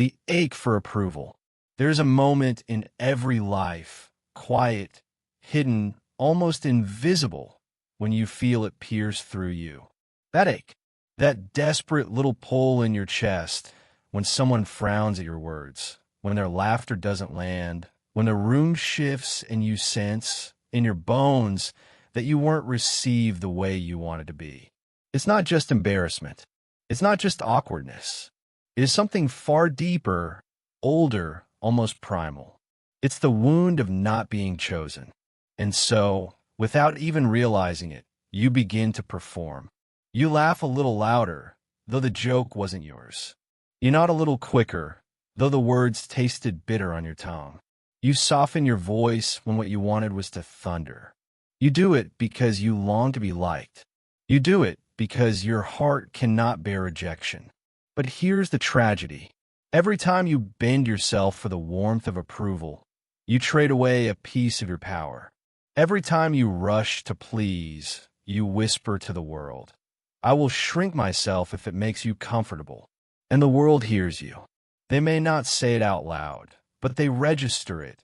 The ache for approval. There's a moment in every life, quiet, hidden, almost invisible, when you feel it pierce through you. That ache, that desperate little pull in your chest when someone frowns at your words, when their laughter doesn't land, when the room shifts and you sense in your bones that you weren't received the way you wanted to be. It's not just embarrassment. It's not just awkwardness. It is something far deeper, older, almost primal. It's the wound of not being chosen. And so, without even realizing it, you begin to perform. You laugh a little louder, though the joke wasn't yours. You nod a little quicker, though the words tasted bitter on your tongue. You soften your voice when what you wanted was to thunder. You do it because you long to be liked. You do it because your heart cannot bear rejection. But here's the tragedy. Every time you bend yourself for the warmth of approval, you trade away a piece of your power. Every time you rush to please, you whisper to the world, "I will shrink myself if it makes you comfortable." And the world hears you. They may not say it out loud, but they register it.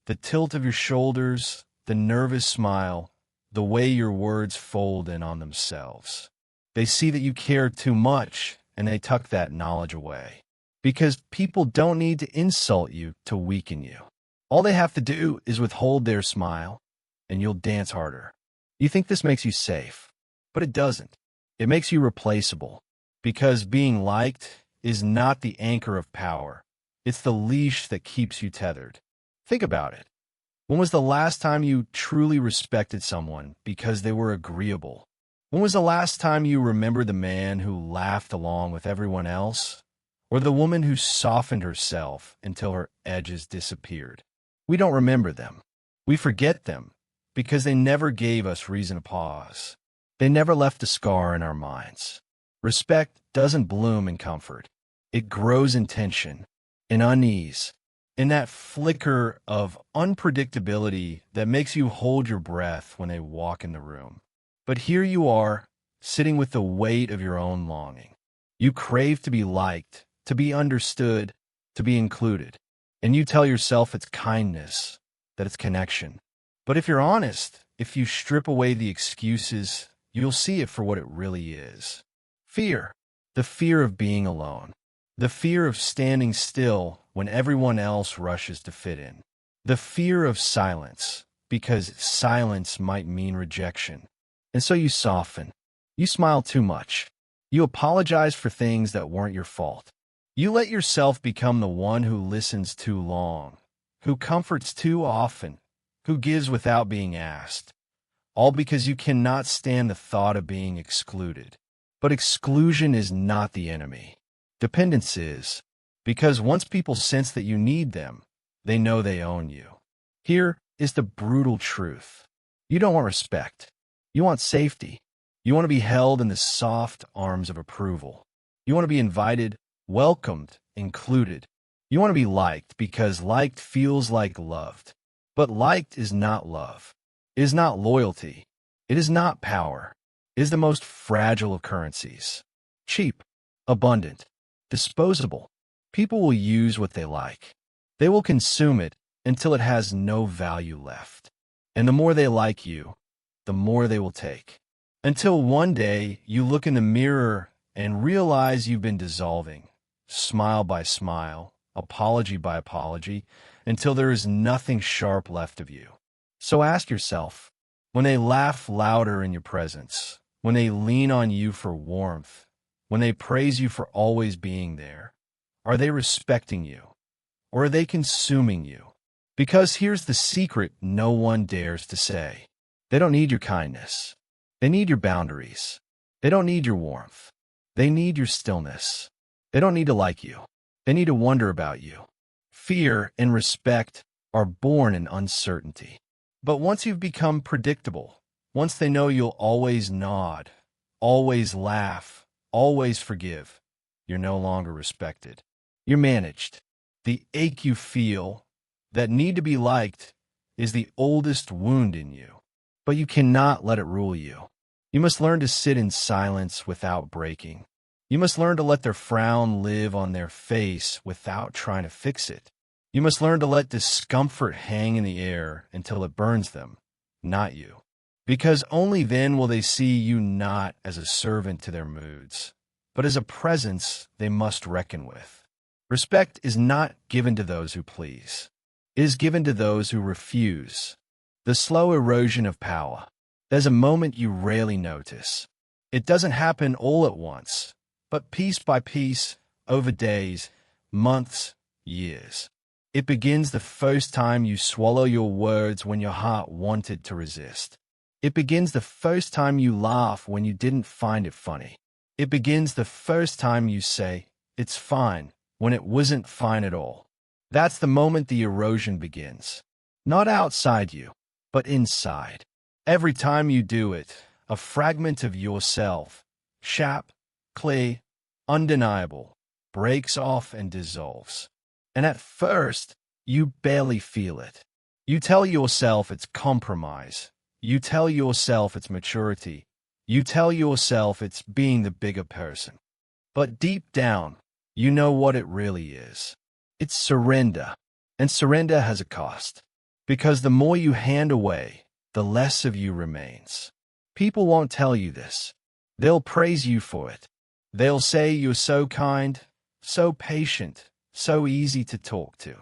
The tilt of your shoulders, the nervous smile, the way your words fold in on themselves. They see that you care too much, and they tuck that knowledge away. Because people don't need to insult you to weaken you. All they have to do is withhold their smile, and you'll dance harder. You think this makes you safe, but it doesn't. It makes you replaceable. Because being liked is not the anchor of power. It's the leash that keeps you tethered. Think about it. When was the last time you truly respected someone because they were agreeable? When was the last time you remembered the man who laughed along with everyone else? Or the woman who softened herself until her edges disappeared? We don't remember them. We forget them because they never gave us reason to pause. They never left a scar in our minds. Respect doesn't bloom in comfort. It grows in tension, in unease, in that flicker of unpredictability that makes you hold your breath when they walk in the room. But here you are, sitting with the weight of your own longing. You crave to be liked, to be understood, to be included. And you tell yourself it's kindness, that it's connection. But if you're honest, if you strip away the excuses, you'll see it for what it really is. Fear. The fear of being alone. The fear of standing still when everyone else rushes to fit in. The fear of silence, because silence might mean rejection. And so you soften. You smile too much. You apologize for things that weren't your fault. You let yourself become the one who listens too long, who comforts too often, who gives without being asked. All because you cannot stand the thought of being excluded. But exclusion is not the enemy. Dependence is, because once people sense that you need them, they know they own you. Here is the brutal truth. You don't want respect. You want safety. You want to be held in the soft arms of approval. You want to be invited, welcomed, included. You want to be liked because liked feels like loved. But liked is not love. It is not loyalty. It is not power. It is the most fragile of currencies. Cheap, abundant, disposable. People will use what they like. They will consume it until it has no value left. And the more they like you, the more they will take. Until one day you look in the mirror and realize you've been dissolving, smile by smile, apology by apology, until there is nothing sharp left of you. So ask yourself, when they laugh louder in your presence, when they lean on you for warmth, when they praise you for always being there, are they respecting you? Or are they consuming you? Because here's the secret no one dares to say. They don't need your kindness. They need your boundaries. They don't need your warmth. They need your stillness. They don't need to like you. They need to wonder about you. Fear and respect are born in uncertainty. But once you've become predictable, once they know you'll always nod, always laugh, always forgive, you're no longer respected. You're managed. The ache you feel, that need to be liked, is the oldest wound in you. But you cannot let it rule you. You must learn to sit in silence without breaking. You must learn to let their frown live on their face without trying to fix it. You must learn to let discomfort hang in the air until it burns them, not you. Because only then will they see you not as a servant to their moods, but as a presence they must reckon with. Respect is not given to those who please. It is given to those who refuse. The slow erosion of power. There's a moment you rarely notice. It doesn't happen all at once, but piece by piece, over days, months, years. It begins the first time you swallow your words when your heart wanted to resist. It begins the first time you laugh when you didn't find it funny. It begins the first time you say, "It's fine," when it wasn't fine at all. That's the moment the erosion begins. Not outside you, but inside. Every time you do it, a fragment of yourself, sharp, clear, undeniable, breaks off and dissolves. And at first, you barely feel it. You tell yourself it's compromise. You tell yourself it's maturity. You tell yourself it's being the bigger person. But deep down, you know what it really is. It's surrender. And surrender has a cost. Because the more you hand away, the less of you remains. People won't tell you this. They'll praise you for it. They'll say you're so kind, so patient, so easy to talk to.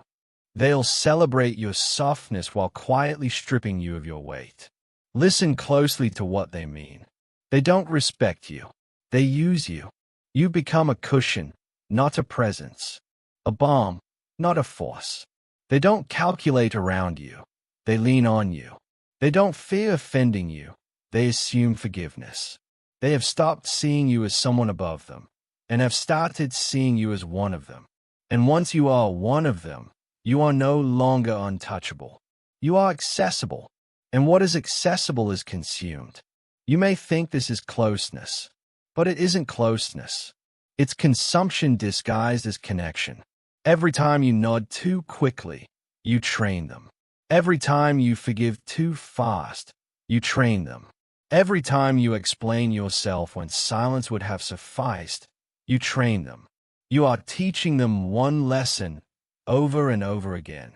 They'll celebrate your softness while quietly stripping you of your weight. Listen closely to what they mean. They don't respect you. They use you. You become a cushion, not a presence. A balm, not a force. They don't calculate around you. They lean on you. They don't fear offending you. They assume forgiveness. They have stopped seeing you as someone above them and have started seeing you as one of them. And once you are one of them, you are no longer untouchable. You are accessible. And what is accessible is consumed. You may think this is closeness, but it isn't closeness. It's consumption disguised as connection. Every time you nod too quickly, you train them. Every time you forgive too fast, you train them. Every time you explain yourself when silence would have sufficed, you train them. You are teaching them one lesson over and over again.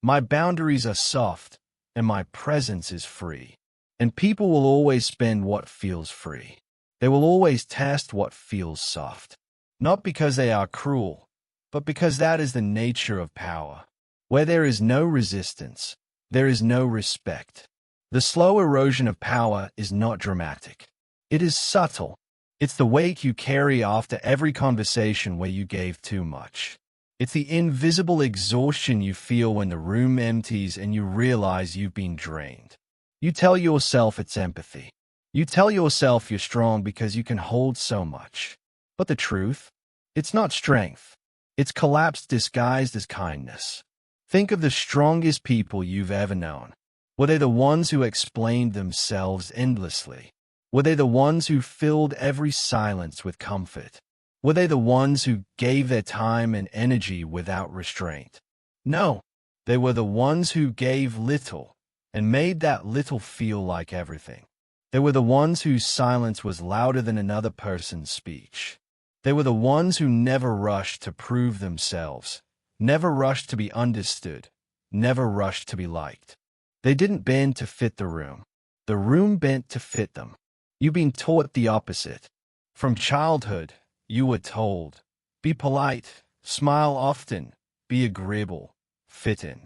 My boundaries are soft, and my presence is free. And people will always spend what feels free. They will always test what feels soft. Not because they are cruel, but because that is the nature of power. Where there is no resistance, there is no respect. The slow erosion of power is not dramatic. It is subtle. It's the weight you carry after every conversation where you gave too much. It's the invisible exhaustion you feel when the room empties and you realize you've been drained. You tell yourself it's empathy. You tell yourself you're strong because you can hold so much. But the truth? It's not strength. It's collapse disguised as kindness. Think of the strongest people you've ever known. Were they the ones who explained themselves endlessly? Were they the ones who filled every silence with comfort? Were they the ones who gave their time and energy without restraint? No, they were the ones who gave little and made that little feel like everything. They were the ones whose silence was louder than another person's speech. They were the ones who never rushed to prove themselves, never rushed to be understood, never rushed to be liked. They didn't bend to fit the room bent to fit them. You've been taught the opposite. From childhood, you were told, be polite, smile often, be agreeable, fit in.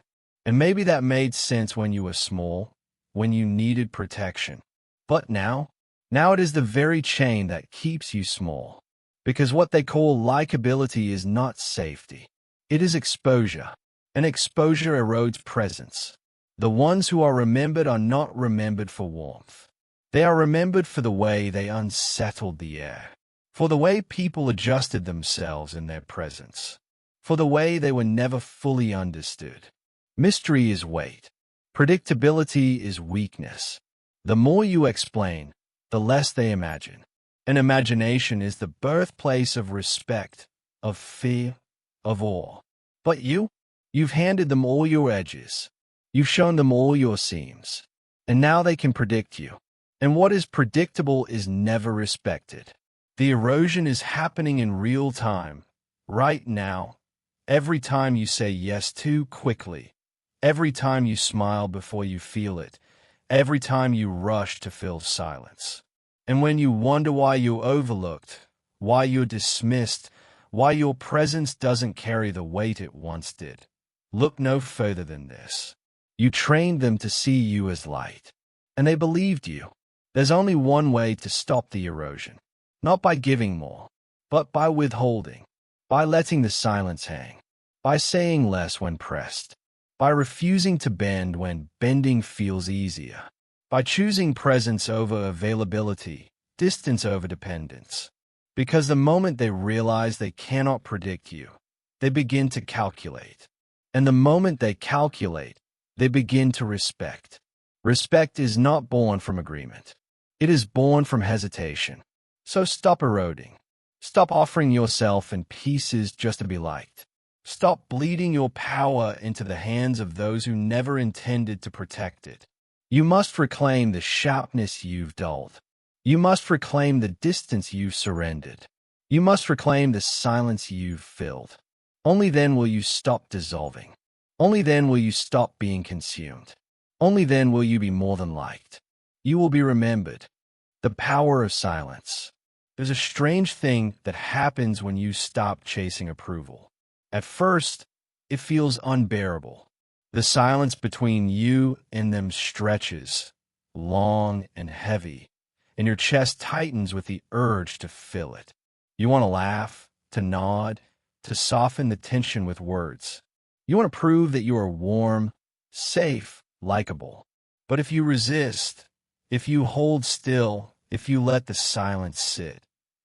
And maybe that made sense when you were small, when you needed protection. But now it is the very chain that keeps you small. Because what they call likability is not safety. It is exposure. And exposure erodes presence. The ones who are remembered are not remembered for warmth. They are remembered for the way they unsettled the air. For the way people adjusted themselves in their presence. For the way they were never fully understood. Mystery is weight. Predictability is weakness. The more you explain, the less they imagine. And imagination is the birthplace of respect, of fear, of awe. But you've handed them all your edges. You've shown them all your seams. And now they can predict you. And what is predictable is never respected. The erosion is happening in real time, right now. Every time you say yes too quickly, every time you smile before you feel it, every time you rush to fill silence. And when you wonder why you're overlooked, why you're dismissed, why your presence doesn't carry the weight it once did, look no further than this. You trained them to see you as light, and they believed you. There's only one way to stop the erosion, not by giving more, but by withholding, by letting the silence hang, by saying less when pressed, by refusing to bend when bending feels easier, by choosing presence over availability, distance over dependence. Because the moment they realize they cannot predict you, they begin to calculate. And the moment they calculate, they begin to respect. Respect is not born from agreement. It is born from hesitation. So stop eroding. Stop offering yourself in pieces just to be liked. Stop bleeding your power into the hands of those who never intended to protect it. You must reclaim the sharpness you've dulled. You must reclaim the distance you've surrendered. You must reclaim the silence you've filled. Only then will you stop dissolving. Only then will you stop being consumed. Only then will you be more than liked. You will be remembered. The power of silence. There's a strange thing that happens when you stop chasing approval. At first, it feels unbearable. The silence between you and them stretches, long and heavy, and your chest tightens with the urge to fill it. You want to laugh, to nod, to soften the tension with words. You want to prove that you are warm, safe, likable. But if you resist, if you hold still, if you let the silence sit,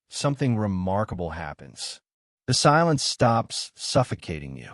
something remarkable happens. The silence stops suffocating you.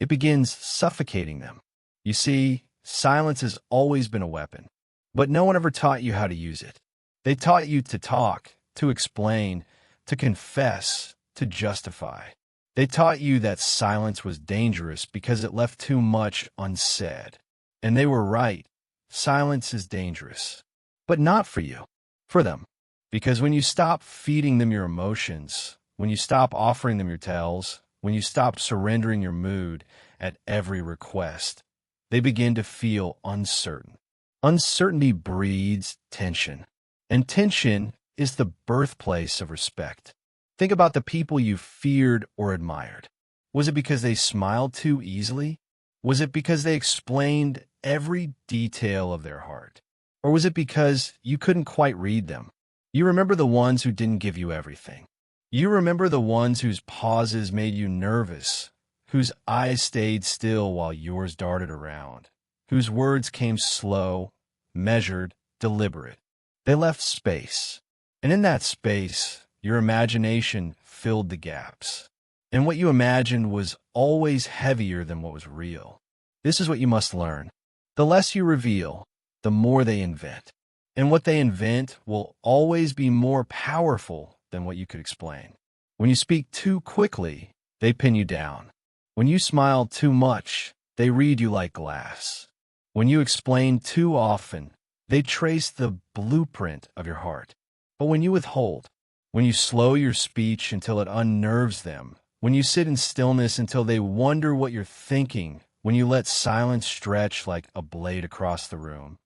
It begins suffocating them. You see, silence has always been a weapon, but no one ever taught you how to use it. They taught you to talk, to explain, to confess, to justify. They taught you that silence was dangerous because it left too much unsaid. And they were right. Silence is dangerous. But not for you, for them. Because when you stop feeding them your emotions, when you stop offering them your tells, when you stop surrendering your mood at every request, they begin to feel uncertain. Uncertainty breeds tension. And tension is the birthplace of respect. Think about the people you feared or admired. Was it because they smiled too easily? Was it because they explained every detail of their heart? Or was it because you couldn't quite read them? You remember the ones who didn't give you everything. You remember the ones whose pauses made you nervous, whose eyes stayed still while yours darted around, whose words came slow, measured, deliberate. They left space, and in that space, your imagination filled the gaps. And what you imagined was always heavier than what was real. This is what you must learn. The less you reveal, the more they invent. And what they invent will always be more powerful than what you could explain. When you speak too quickly, they pin you down. When you smile too much, they read you like glass. When you explain too often, they trace the blueprint of your heart. But when you withhold, when you slow your speech until it unnerves them, when you sit in stillness until they wonder what you're thinking, when you let silence stretch like a blade across the room,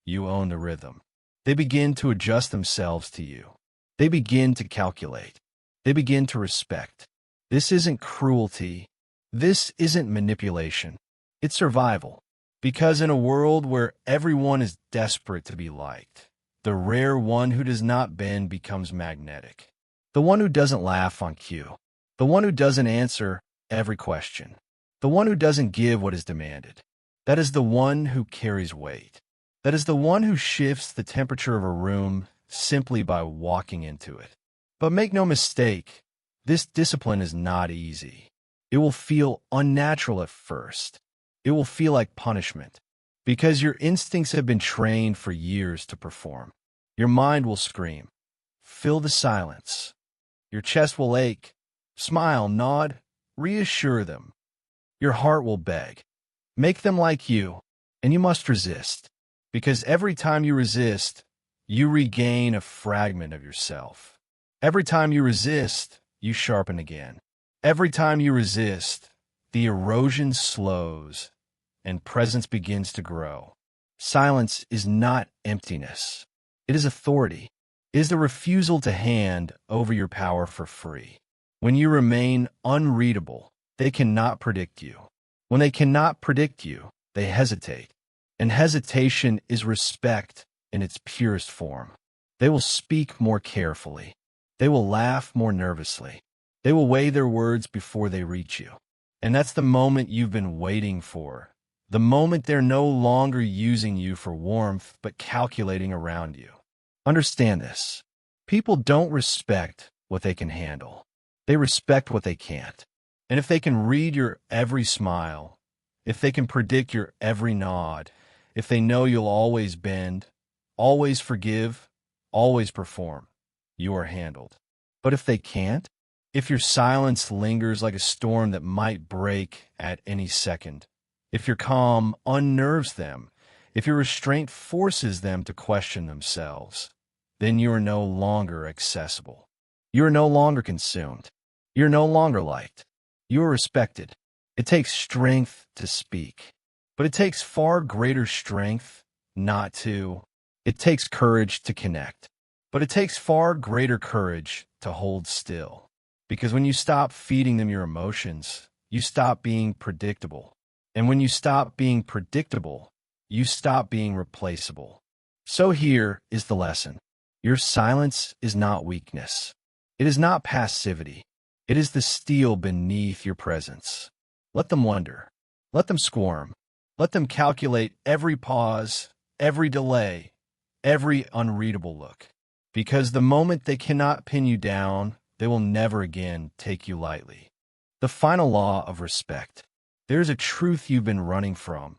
you own the rhythm. They begin to adjust themselves to you. They begin to calculate. They begin to respect. This isn't cruelty. This isn't manipulation. It's survival. Because in a world where everyone is desperate to be liked, the rare one who does not bend becomes magnetic. The one who doesn't laugh on cue. The one who doesn't answer every question. The one who doesn't give what is demanded. That is the one who carries weight. That is the one who shifts the temperature of a room simply by walking into it. But make no mistake, this discipline is not easy. It will feel unnatural at first. It will feel like punishment, because your instincts have been trained for years to perform. Your mind will scream, fill the silence. Your chest will ache, smile, nod, reassure them. Your heart will beg, make them like you, and you must resist, because every time you resist, you regain a fragment of yourself. Every time you resist, you sharpen again. Every time you resist, the erosion slows and presence begins to grow. Silence is not emptiness. It is authority. It is the refusal to hand over your power for free. When you remain unreadable, they cannot predict you. When they cannot predict you, they hesitate. And hesitation is respect in its purest form. They will speak more carefully. They will laugh more nervously. They will weigh their words before they reach you. And that's the moment you've been waiting for. The moment they're no longer using you for warmth, but calculating around you. Understand this. People don't respect what they can handle. They respect what they can't. And if they can read your every smile, if they can predict your every nod, if they know you'll always bend, always forgive, always perform, you are handled. But if they can't, if your silence lingers like a storm that might break at any second, if your calm unnerves them, if your restraint forces them to question themselves, then you are no longer accessible. You are no longer consumed. You are no longer liked. You are respected. It takes strength to speak, but it takes far greater strength not to. It takes courage to connect, but it takes far greater courage to hold still. Because when you stop feeding them your emotions, you stop being predictable. And when you stop being predictable, you stop being replaceable. So here is the lesson. Your silence is not weakness. It is not passivity. It is the steel beneath your presence. Let them wonder. Let them squirm. Let them calculate every pause, every delay, every unreadable look. Because the moment they cannot pin you down, they will never again take you lightly. The final law of respect. There's a truth you've been running from,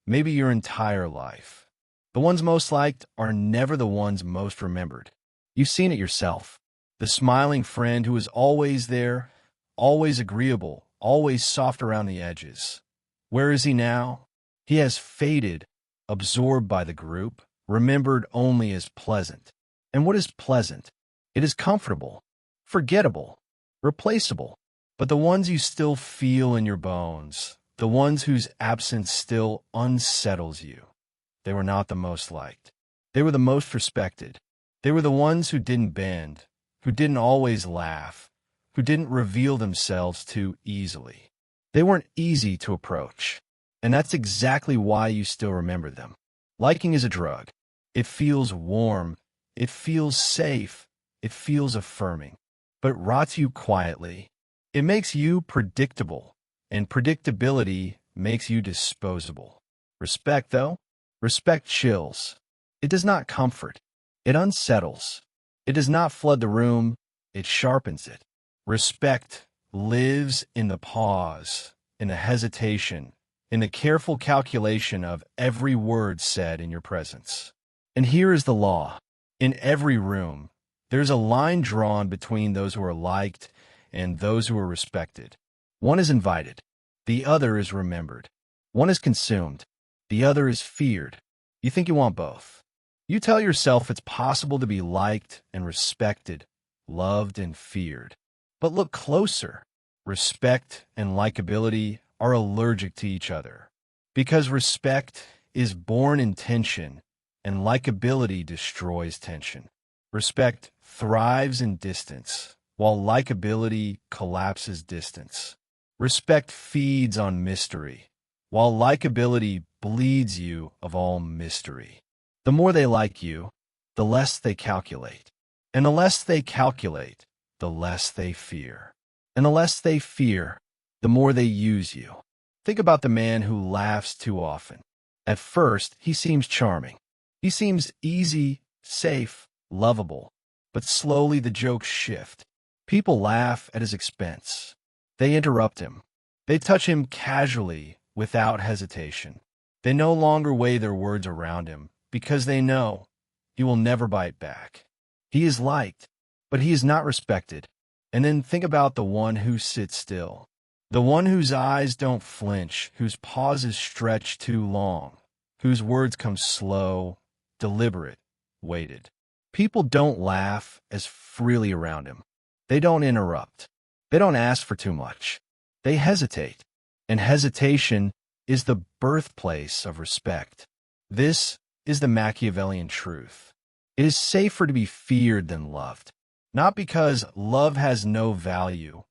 maybe your entire life. The ones most liked are never the ones most remembered. You've seen it yourself. The smiling friend who is always there, always agreeable, always soft around the edges. Where is he now? He has faded, absorbed by the group, remembered only as pleasant. And what is pleasant? It is comfortable, forgettable, replaceable. But the ones you still feel in your bones, the ones whose absence still unsettles you, they were not the most liked. They were the most respected. They were the ones who didn't bend, who didn't always laugh, who didn't reveal themselves too easily. They weren't easy to approach, and that's exactly why you still remember them. Liking is a drug. It feels warm, it feels safe, it feels affirming, but it rots you quietly. It makes you predictable, and predictability makes you disposable. Respect, though, respect chills. It does not comfort. It unsettles. It does not flood the room. It sharpens it. Respect lives in the pause, in the hesitation, in the careful calculation of every word said in your presence. And here is the law. In every room, there's a line drawn between those who are liked and those who are respected. One is invited. The other is remembered. One is consumed. The other is feared. You think you want both. You tell yourself it's possible to be liked and respected, loved and feared. But look closer. Respect and likability are allergic to each other. Because respect is born in tension, and likability destroys tension. Respect thrives in distance, while likability collapses distance. Respect feeds on mystery, while likability bleeds you of all mystery. The more they like you, the less they calculate. And the less they calculate, the less they fear. And the less they fear, the more they use you. Think about the man who laughs too often. At first, he seems charming. He seems easy, safe, lovable. But slowly the jokes shift. People laugh at his expense. They interrupt him. They touch him casually, without hesitation. They no longer weigh their words around him, because they know he will never bite back. He is liked, but he is not respected. And then think about the one who sits still. The one whose eyes don't flinch, whose pauses stretch too long, whose words come slow, deliberate, weighted. People don't laugh as freely around him. They don't interrupt. They don't ask for too much. They hesitate. And hesitation is the birthplace of respect. This is the Machiavellian truth. It is safer to be feared than loved. Not because love has no value,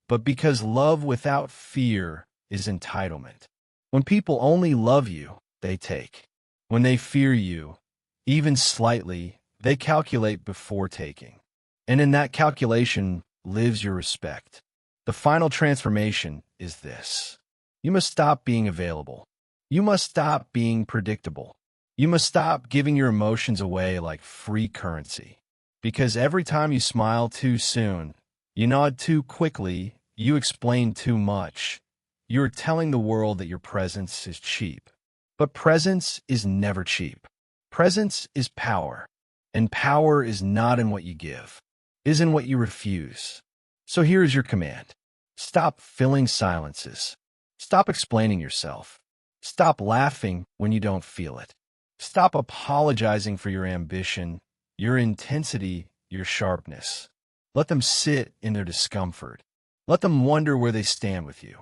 but because love without fear is entitlement. When people only love you, they take. When they fear you, even slightly, they calculate before taking. And in that calculation lives your respect. The final transformation is this. You must stop being available. You must stop being predictable. You must stop giving your emotions away like free currency. Because every time you smile too soon, you nod too quickly, you explain too much, you're telling the world that your presence is cheap. But presence is never cheap. Presence is power. And power is not in what you give, it is in what you refuse. So here is your command. Stop filling silences. Stop explaining yourself. Stop laughing when you don't feel it. Stop apologizing for your ambition, your intensity, your sharpness. Let them sit in their discomfort. Let them wonder where they stand with you.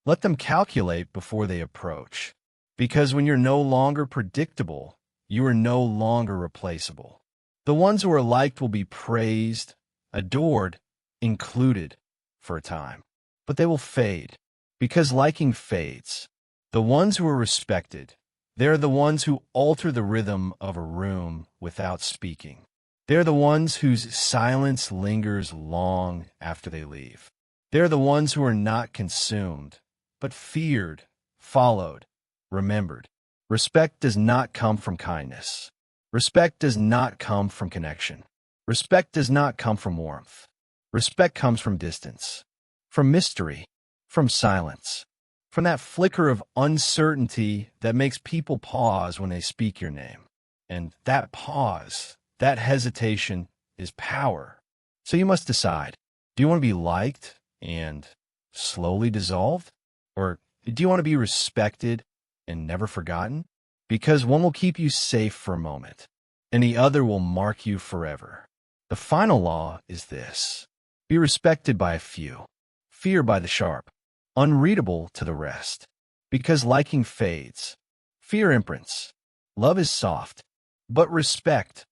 Let them calculate before they approach. Because when you're no longer predictable, you are no longer replaceable. The ones who are liked will be praised, adored, included for a time. But they will fade, because liking fades. The ones who are respected, they're the ones who alter the rhythm of a room without speaking. They're the ones whose silence lingers long after they leave. They're the ones who are not consumed, but feared, followed, remembered. Respect does not come from kindness. Respect does not come from connection. Respect does not come from warmth. Respect comes from distance, from mystery, from silence, from that flicker of uncertainty that makes people pause when they speak your name. And that pause, that hesitation, is power. So you must decide, do you want to be liked and slowly dissolved? Or do you want to be respected and never forgotten? Because one will keep you safe for a moment, and the other will mark you forever. The final law is this. Be respected by a few, fear by the sharp, unreadable to the rest. Because liking fades, fear imprints. Love is soft, but respect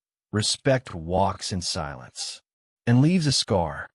walks in silence and leaves a scar.